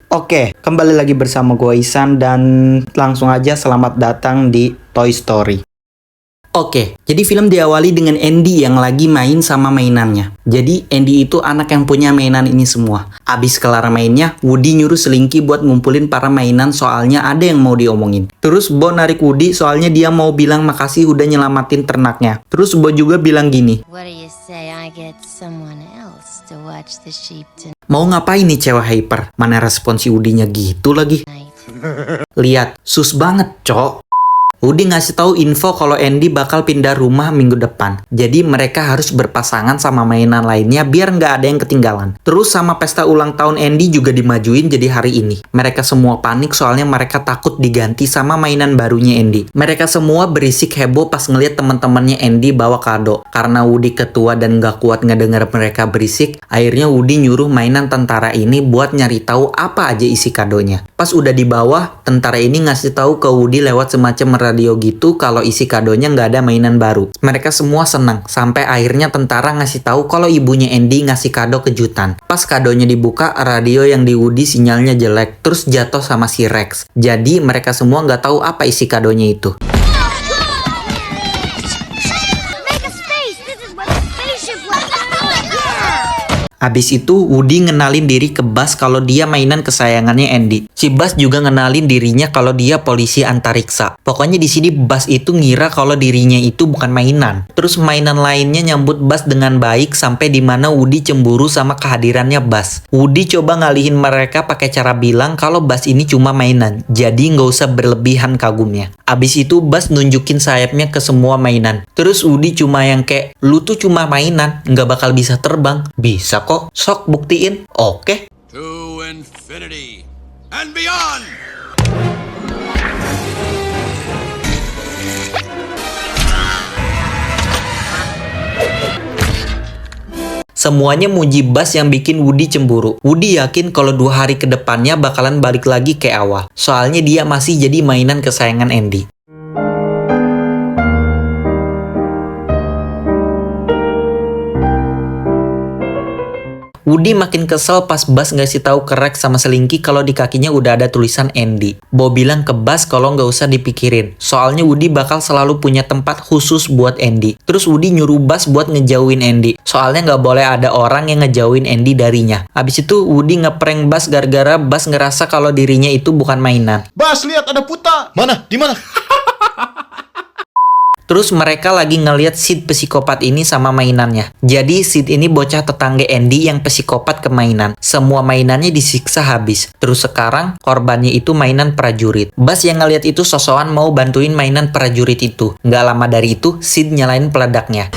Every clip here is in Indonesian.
Oke, kembali lagi bersama gue Isan dan langsung aja selamat datang di Toy Story. Oke, jadi film diawali dengan Andy yang lagi main sama mainannya. Jadi Andy itu anak yang punya mainan ini semua. Abis kelar mainnya, Woody nyuruh Slinky buat ngumpulin para mainan soalnya ada yang mau diomongin. Terus Bo narik Woody soalnya dia mau bilang makasih udah nyelamatin ternaknya. Terus Bo juga bilang gini, What do you say I get someone else to watch the sheep mau ngapain nih cewek hyper? Mana respon si Woody-nya gitu lagi? tonight? Lihat, sus banget, cok. Woody ngasih tahu info kalau Andy bakal pindah rumah minggu depan. Jadi mereka harus berpasangan sama mainan lainnya biar nggak ada yang ketinggalan. Terus sama pesta ulang tahun Andy juga dimajuin jadi hari ini. Mereka semua panik soalnya mereka takut diganti sama mainan barunya Andy. Mereka semua berisik heboh pas ngeliat teman-temannya Andy bawa kado. Karena Woody ketua dan nggak kuat ngedenger mereka berisik, akhirnya Woody nyuruh mainan tentara ini buat nyari tahu apa aja isi kadonya. Pas udah di bawah, tentara ini ngasih tahu ke Woody lewat semacam radio gitu kalau isi kadonya nggak ada mainan baru. Mereka semua senang sampai akhirnya tentara ngasih tahu kalau ibunya Andy ngasih kado kejutan. Pas kadonya dibuka, radio yang di Woody sinyalnya jelek terus jatuh sama si Rex. Jadi mereka semua nggak tahu apa isi kadonya itu. Make a space! This is what a spaceship looks like! Yeah! Abis itu Woody ngenalin diri ke Buzz kalau dia mainan kesayangannya Andy. Si Buzz juga ngenalin dirinya kalau dia polisi antariksa. Pokoknya di sini Buzz itu ngira kalau dirinya itu bukan mainan. Terus mainan lainnya nyambut Buzz dengan baik sampai dimana Woody cemburu sama kehadirannya Buzz. Woody coba ngalihin mereka pakai cara bilang kalau Buzz ini cuma mainan. Jadi nggak usah berlebihan kagumnya. Abis itu Buzz nunjukin sayapnya ke semua mainan. Terus Woody cuma yang kayak, lu tuh cuma mainan, nggak bakal bisa terbang. Bisa kok, sok buktiin. Oke. To infinity and beyond! Semuanya muji Buzz yang bikin Woody cemburu. Woody yakin kalau 2 hari ke depannya bakalan balik lagi kayak awal. Soalnya dia masih jadi mainan kesayangan Andy. Woody makin kesel pas Buzz ngasih tahu ke Rex sama Slinky kalau di kakinya udah ada tulisan Andy. Bo bilang ke Buzz kalau nggak usah dipikirin, soalnya Woody bakal selalu punya tempat khusus buat Andy. Terus Woody nyuruh Buzz buat ngejauhin Andy, soalnya nggak boleh ada orang yang ngejauhin Andy darinya. Abis itu Woody ngeprank Buzz gara-gara Buzz ngerasa kalau dirinya itu bukan mainan. Bas, lihat ada Puta. Mana? Di mana? Terus mereka lagi ngeliat Sid psikopat ini sama mainannya. Jadi Sid ini bocah tetangga Andy yang psikopat ke mainan. Semua mainannya disiksa habis. Terus sekarang korbannya itu mainan prajurit. Buzz yang ngeliat itu sosokan mau bantuin mainan prajurit itu. Nggak lama dari itu Sid nyalain peledaknya.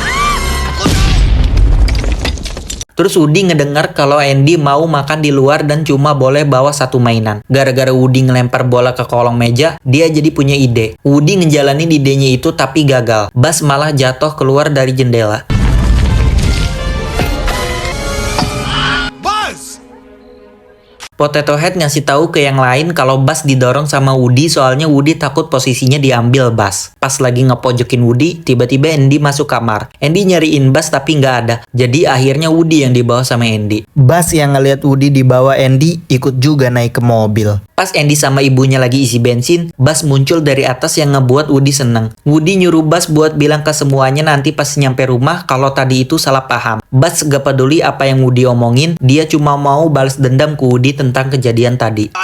Terus Woody ngedengar kalau Andy mau makan di luar dan cuma boleh bawa 1 mainan. Gara-gara Woody ngelempar bola ke kolong meja, dia jadi punya ide. Woody ngejalanin idenya itu tapi gagal. Buzz malah jatuh keluar dari jendela. Buzz! Potato Head ngasih tahu ke yang lain kalau Buzz didorong sama Woody soalnya Woody takut posisinya diambil Buzz. Pas lagi ngepojokin Woody, tiba-tiba Andy masuk kamar. Andy nyariin Buzz tapi nggak ada. Jadi akhirnya Woody yang dibawa sama Andy. Buzz yang ngeliat Woody dibawa Andy ikut juga naik ke mobil. Pas Andy sama ibunya lagi isi bensin, Buzz muncul dari atas yang ngebuat Woody seneng. Woody nyuruh Buzz buat bilang ke semuanya nanti pas nyampe rumah kalau tadi itu salah paham. Buzz gak peduli apa yang Woody omongin, dia cuma mau balas dendam ke Woody tentang kejadian tadi.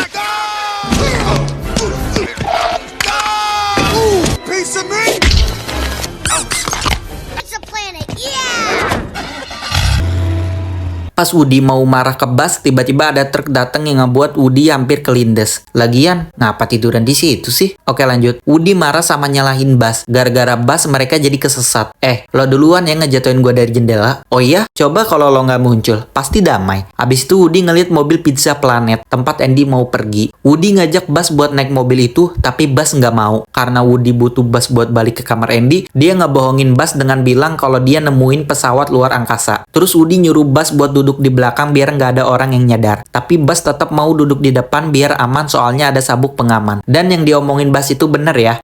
Piece of me! It's a planet! Yeah! Pas Woody mau marah ke Buzz, tiba-tiba ada truk datang yang ngebuat Woody hampir kelindes. Lagian, ngapa tiduran di situ sih? Oke lanjut. Woody marah sama nyalahin Buzz. Gara-gara Buzz mereka jadi kesesat. Lo duluan yang ngejatuhin gue dari jendela. Oh iya? Coba kalau lo nggak muncul, pasti damai. Abis itu Woody ngeliat mobil pizza planet, tempat Andy mau pergi. Woody ngajak Buzz buat naik mobil itu, tapi Buzz nggak mau. Karena Woody butuh Buzz buat balik ke kamar Andy, dia ngebohongin Buzz dengan bilang kalau dia nemuin pesawat luar angkasa. Terus Woody nyuruh Buzz buat duduk di belakang biar nggak ada orang yang nyadar. Tapi Buzz tetap mau duduk di depan biar aman soalnya ada sabuk pengaman. Dan yang diomongin Buzz itu bener ya.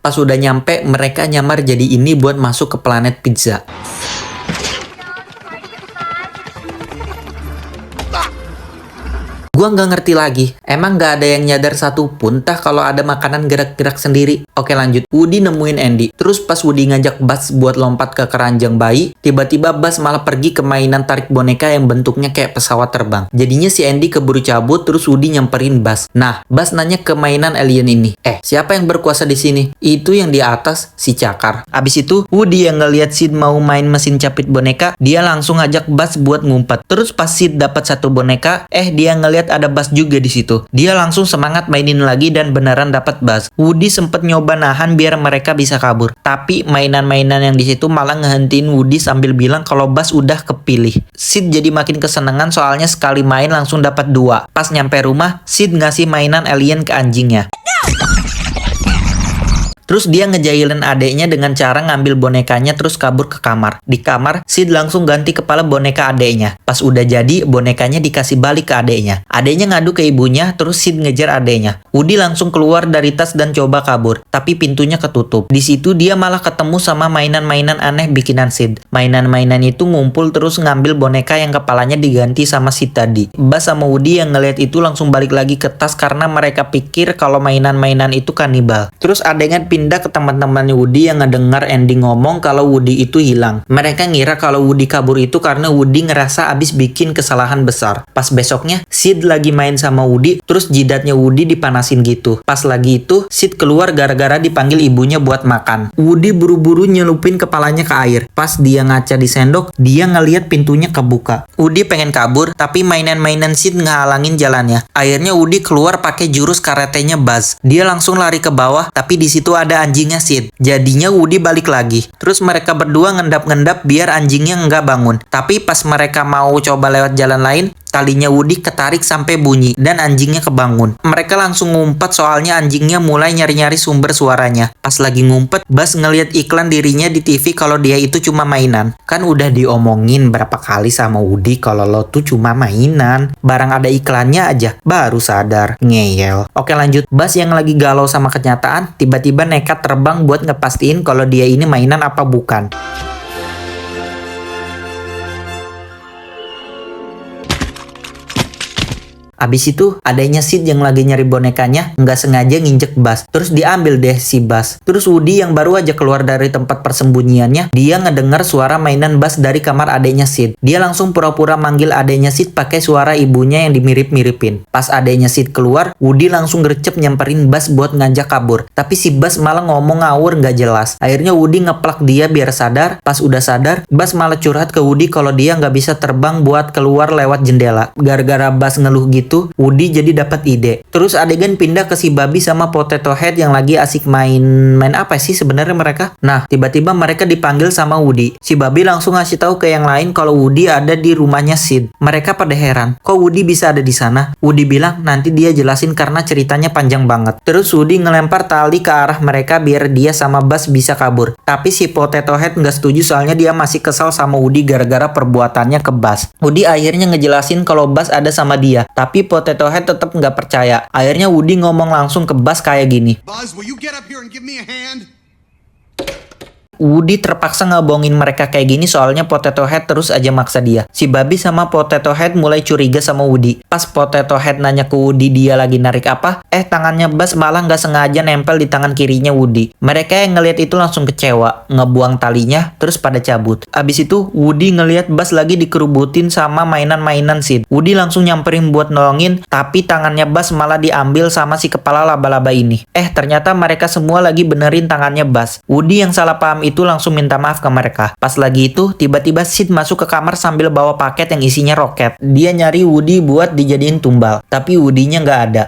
Pas udah nyampe, mereka nyamar jadi ini buat masuk ke planet pizza. Gua nggak ngerti lagi. Emang nggak ada yang nyadar satupun tah kalau ada makanan gerak-gerak sendiri. Oke lanjut. Woody nemuin Andy. Terus pas Woody ngajak Buzz buat lompat ke keranjang bayi, tiba-tiba Buzz malah pergi ke mainan tarik boneka yang bentuknya kayak pesawat terbang. Jadinya si Andy keburu cabut, terus Woody nyamperin Buzz. Nah, Buzz nanya ke mainan alien ini, siapa yang berkuasa di sini? Itu yang di atas, si Cakar. Abis itu, Woody yang ngeliat Sid mau main mesin capit boneka, dia langsung ngajak Buzz buat ngumpet. Terus pas Sid dapat satu boneka, dia ngeliat ada Buzz juga di situ. Dia langsung semangat mainin lagi dan beneran dapat Buzz. Woody sempet nyoba nahan biar mereka bisa kabur. Tapi mainan-mainan yang di situ malah ngehentiin Woody sambil bilang kalau Buzz udah kepilih. Sid jadi makin kesenangan soalnya sekali main langsung dapat 2. Pas nyampe rumah, Sid ngasih mainan alien ke anjingnya. Terus dia ngejailin adeknya dengan cara ngambil bonekanya terus kabur ke kamar. Di kamar, Sid langsung ganti kepala boneka adeknya. Pas udah jadi, bonekanya dikasih balik ke adeknya. Adeknya ngadu ke ibunya, terus Sid ngejar adeknya. Woody langsung keluar dari tas dan coba kabur, tapi pintunya ketutup. Di situ dia malah ketemu sama mainan-mainan aneh bikinan Sid. Mainan-mainan itu ngumpul terus ngambil boneka yang kepalanya diganti sama Sid tadi. Buzz sama Woody yang ngeliat itu langsung balik lagi ke tas karena mereka pikir kalau mainan-mainan itu kanibal. Terus adeknya pindah ke teman-temannya Woody yang ngedengar Andy ngomong kalau Woody itu hilang. Mereka ngira kalau Woody kabur itu karena Woody ngerasa abis bikin kesalahan besar. Pas besoknya, Sid lagi main sama Woody, terus jidatnya Woody dipanasin gitu. Pas lagi itu, Sid keluar gara-gara dipanggil ibunya buat makan. Woody buru-buru nyelupin kepalanya ke air. Pas dia ngaca di sendok, dia ngeliat pintunya kebuka. Woody pengen kabur, tapi mainan-mainan Sid ngehalangin jalannya. Akhirnya Woody keluar pakai jurus karatenya Buzz. Dia langsung lari ke bawah, tapi di situ ada anjingnya Sid. Jadinya Woody balik lagi. Terus mereka berdua ngendap-ngendap biar anjingnya nggak bangun. Tapi pas mereka mau coba lewat jalan lain, talinya Woody ketarik sampai bunyi dan anjingnya kebangun. Mereka langsung ngumpet soalnya anjingnya mulai nyari-nyari sumber suaranya. Pas lagi ngumpet, Buzz ngeliat iklan dirinya di TV kalau dia itu cuma mainan. Kan udah diomongin berapa kali sama Woody kalau lo tuh cuma mainan. Barang ada iklannya aja, baru sadar. Ngeyel. Oke lanjut. Buzz yang lagi galau sama kenyataan, tiba-tiba nekat terbang buat ngepastiin kalau dia ini mainan apa bukan. Abis itu, adanya Sid yang lagi nyari bonekanya nggak sengaja nginjek Buzz. Terus diambil deh si Buzz. Terus Woody yang baru aja keluar dari tempat persembunyiannya, dia ngedengar suara mainan Buzz dari kamar adenya Sid. Dia langsung pura-pura manggil adenya Sid pakai suara ibunya yang dimirip-miripin. Pas adenya Sid keluar, Woody langsung gercep nyamperin Buzz buat ngajak kabur. Tapi si Buzz malah ngomong ngawur nggak jelas. Akhirnya Woody ngeplak dia biar sadar. Pas udah sadar, Buzz malah curhat ke Woody kalau dia nggak bisa terbang buat keluar lewat jendela. Gara-gara Buzz ngeluh gitu, Woody jadi dapat ide. Terus adegan pindah ke si Babi sama Potato Head yang lagi asik main apa sih sebenarnya mereka? Nah, tiba-tiba mereka dipanggil sama Woody. Si Babi langsung ngasih tahu ke yang lain kalau Woody ada di rumahnya Sid. Mereka pada heran, kok Woody bisa ada di sana? Woody bilang nanti dia jelasin karena ceritanya panjang banget. Terus Woody ngelempar tali ke arah mereka biar dia sama Buzz bisa kabur. Tapi si Potato Head nggak setuju soalnya dia masih kesal sama Woody gara-gara perbuatannya ke Buzz. Woody akhirnya ngejelasin kalau Buzz ada sama dia, tapi Potato Head tetap nggak percaya. Akhirnya Woody ngomong langsung ke Buzz kayak gini. Buzz, will you get up here and give me a hand? Woody terpaksa ngebohongin mereka kayak gini soalnya Potato Head terus aja maksa dia. Si Babi sama Potato Head mulai curiga sama Woody. Pas Potato Head nanya ke Woody dia lagi narik apa, tangannya Buzz malah nggak sengaja nempel di tangan kirinya Woody. Mereka yang ngelihat itu langsung kecewa, ngebuang talinya, terus pada cabut. Abis itu Woody ngelihat Buzz lagi dikerubutin sama mainan-mainan Sid. Woody langsung nyamperin buat nolongin, tapi tangannya Buzz malah diambil sama si kepala laba-laba ini. Ternyata mereka semua lagi benerin tangannya Buzz. Woody yang salah paham itu langsung minta maaf ke mereka. Pas lagi itu, tiba-tiba Sid masuk ke kamar sambil bawa paket yang isinya roket. Dia nyari Woody buat dijadiin tumbal, tapi Woody-nya nggak ada.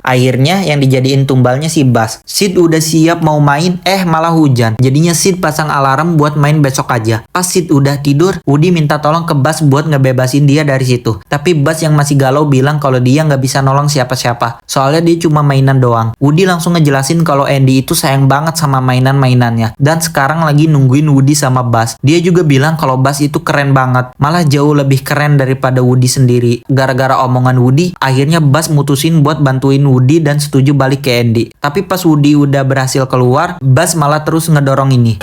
Akhirnya yang dijadiin tumbalnya si Buzz. Sid udah siap mau main, malah hujan. Jadinya Sid pasang alarm buat main besok aja. Pas Sid udah tidur, Woody minta tolong ke Buzz buat ngebebasin dia dari situ. Tapi Buzz yang masih galau bilang kalau dia nggak bisa nolong siapa-siapa. Soalnya dia cuma mainan doang. Woody langsung ngejelasin kalau Andy itu sayang banget sama mainan-mainannya. Dan sekarang lagi nungguin Woody sama Buzz. Dia juga bilang kalau Buzz itu keren banget. Malah jauh lebih keren daripada Woody sendiri. Gara-gara omongan Woody, akhirnya Buzz mutusin buat bantuin Woody dan setuju balik ke Andy. Tapi pas Woody udah berhasil keluar, Buzz malah terus ngedorong ini.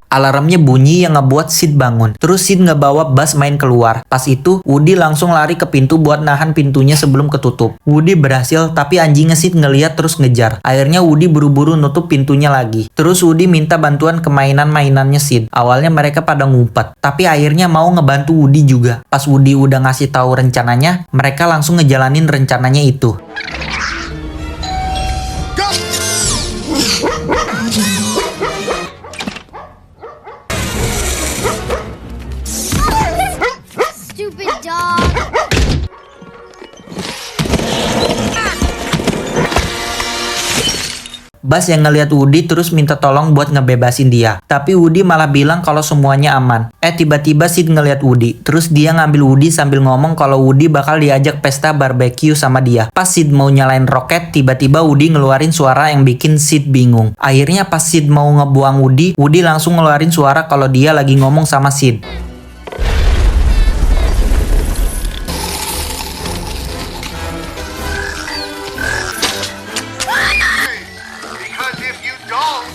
Alarmnya bunyi yang ngebuat Sid bangun. Terus Sid ngebawa Buzz main keluar. Pas itu Woody langsung lari ke pintu buat nahan pintunya sebelum ketutup. Woody berhasil, tapi anjingnya Sid ngeliat terus ngejar. Akhirnya Woody buru-buru nutup pintunya lagi. Terus Woody minta bantuan ke mainan-mainannya Sid. Awalnya mereka pada ngumpet, tapi akhirnya mau ngebantu Woody juga. Pas Woody udah ngasih tahu rencananya, mereka langsung ngejalanin rencananya itu. Stupid dog. Buzz yang ngeliat Woody terus minta tolong buat ngebebasin dia. Tapi Woody malah bilang kalau semuanya aman. Tiba-tiba Sid ngeliat Woody. Terus dia ngambil Woody sambil ngomong kalau Woody bakal diajak pesta barbecue sama dia. Pas Sid mau nyalain roket, tiba-tiba Woody ngeluarin suara yang bikin Sid bingung. Akhirnya pas Sid mau ngebuang Woody, Woody langsung ngeluarin suara kalau dia lagi ngomong sama Sid. Because if you don't,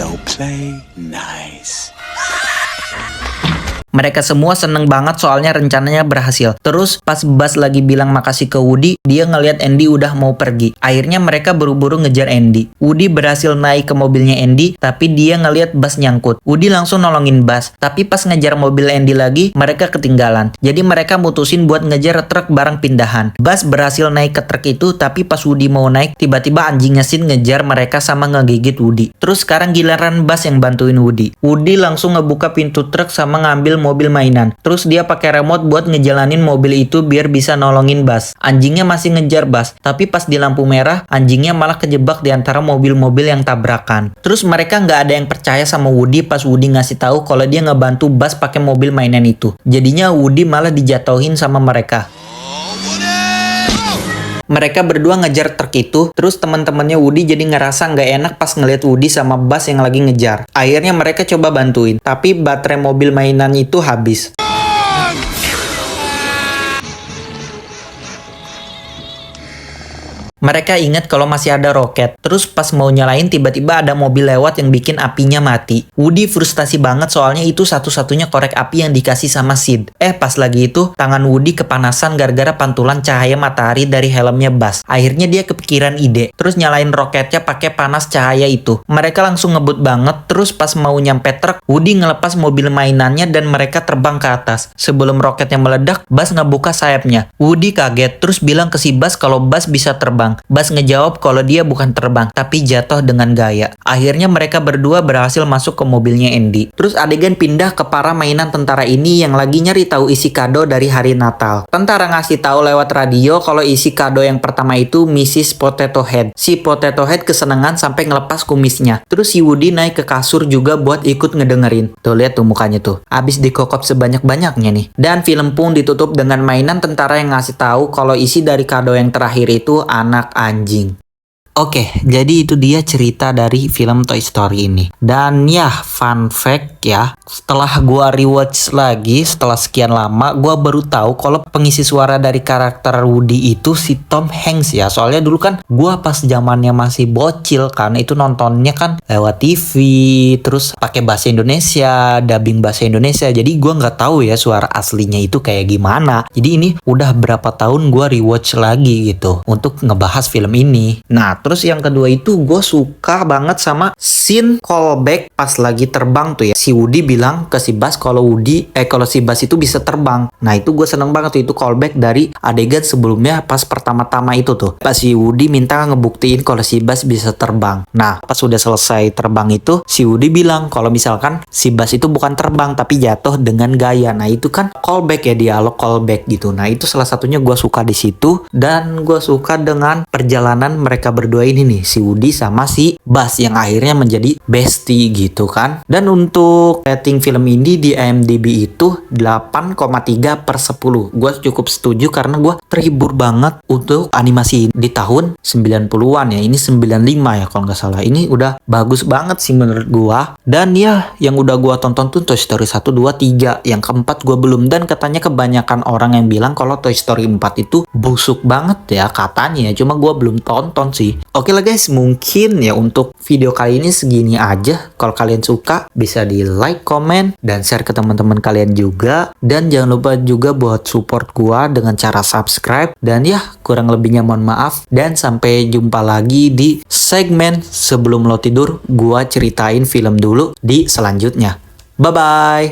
So play nice. Mereka semua seneng banget soalnya rencananya berhasil. Terus pas Buzz lagi bilang makasih ke Woody, dia ngeliat Andy udah mau pergi. Akhirnya mereka buru-buru ngejar Andy. Woody berhasil naik ke mobilnya Andy, tapi dia ngeliat Buzz nyangkut. Woody langsung nolongin Buzz, tapi pas ngejar mobil Andy lagi, mereka ketinggalan. Jadi mereka mutusin buat ngejar truk barang pindahan. Buzz berhasil naik ke truk itu, tapi pas Woody mau naik, tiba-tiba anjingnya Sid ngejar mereka sama ngegigit Woody. Terus sekarang giliran Buzz yang bantuin Woody. Woody langsung ngebuka pintu truk sama ngambil mobil mainan. Terus dia pakai remote buat ngejalanin mobil itu biar bisa nolongin Buzz. Anjingnya masih ngejar Buzz, tapi pas di lampu merah, anjingnya malah kejebak di antara mobil-mobil yang tabrakan. Terus mereka nggak ada yang percaya sama Woody pas Woody ngasih tahu kalau dia ngebantu Buzz pakai mobil mainan itu. Jadinya Woody malah dijatuhin sama mereka. Mereka berdua ngejar truk itu, terus teman-temannya Woody jadi ngerasa nggak enak pas ngeliat Woody sama Buzz yang lagi ngejar. Akhirnya mereka coba bantuin, tapi baterai mobil mainan itu habis. Mereka ingat kalau masih ada roket. Terus pas mau nyalain tiba-tiba ada mobil lewat yang bikin apinya mati. Woody frustasi banget soalnya itu satu-satunya korek api yang dikasih sama Sid. Pas lagi itu tangan Woody kepanasan gara-gara pantulan cahaya matahari dari helmnya Buzz. Akhirnya dia kepikiran ide. Terus nyalain roketnya pakai panas cahaya itu. Mereka langsung ngebut banget. Terus pas mau nyampe truk, Woody ngelepas mobil mainannya dan mereka terbang ke atas. Sebelum roketnya meledak, Buzz ngebuka sayapnya. Woody kaget terus bilang ke si Buzz kalau Buzz bisa terbang. Buzz ngejawab kalau dia bukan terbang, tapi jatuh dengan gaya. Akhirnya mereka berdua berhasil masuk ke mobilnya Andy. Terus adegan pindah ke para mainan tentara ini yang lagi nyari tahu isi kado dari hari Natal. Tentara ngasih tahu lewat radio kalau isi kado yang pertama itu Mrs. Potato Head. Si Potato Head kesenangan sampai ngelepas kumisnya. Terus si Woody naik ke kasur juga buat ikut ngedengerin. Tuh lihat tuh mukanya tuh. Abis dikokop sebanyak-banyaknya nih. Dan film pun ditutup dengan mainan tentara yang ngasih tahu kalau isi dari kado yang terakhir itu anak anjing. Oke, jadi itu dia cerita dari film Toy Story ini. Dan ya, fun fact ya, setelah gua rewatch lagi setelah sekian lama, gua baru tahu kalau pengisi suara dari karakter Woody itu si Tom Hanks ya. Soalnya dulu kan gua pas zamannya masih bocil kan, itu nontonnya kan lewat TV, terus pakai bahasa Indonesia, dubbing bahasa Indonesia. Jadi gua nggak tahu ya suara aslinya itu kayak gimana. Jadi ini udah berapa tahun gua rewatch lagi gitu untuk ngebahas film ini. Nah, terus yang kedua itu gue suka banget sama scene callback pas lagi terbang tuh ya. Si Woody bilang ke si Buzz kalau si Buzz itu bisa terbang. Nah itu gue seneng banget tuh, itu callback dari adegan sebelumnya pas pertama-tama itu tuh. Pas si Woody minta ngebuktiin kalau si Buzz bisa terbang. Nah pas udah selesai terbang itu, si Woody bilang kalau misalkan si Buzz itu bukan terbang tapi jatuh dengan gaya. Nah itu kan callback ya, dialog callback gitu. Nah itu salah satunya gue suka di situ. Dan gue suka dengan perjalanan mereka berdua ini nih, si Woody sama si Buzz yang akhirnya menjadi bestie gitu kan. Dan untuk rating film ini di IMDb itu 8,3/10. Gue cukup setuju karena gue terhibur banget untuk animasi di tahun 90-an ya. Ini 95 ya kalau nggak salah. Ini udah bagus banget sih menurut gue. Dan ya yang udah gue tonton tuh Toy Story 1, 2, 3. Yang keempat gue belum. Dan katanya kebanyakan orang yang bilang kalau Toy Story 4 itu busuk banget ya katanya. Cuma gue belum tonton sih. Oke lah guys, mungkin ya untuk video kali ini segini aja. Kalau kalian suka bisa di like, comment, dan share ke teman-teman kalian juga. Dan jangan lupa juga buat support gua dengan cara subscribe. Dan ya kurang lebihnya mohon maaf. Dan sampai jumpa lagi di segmen sebelum lo tidur. Gua ceritain film dulu di selanjutnya. Bye-bye.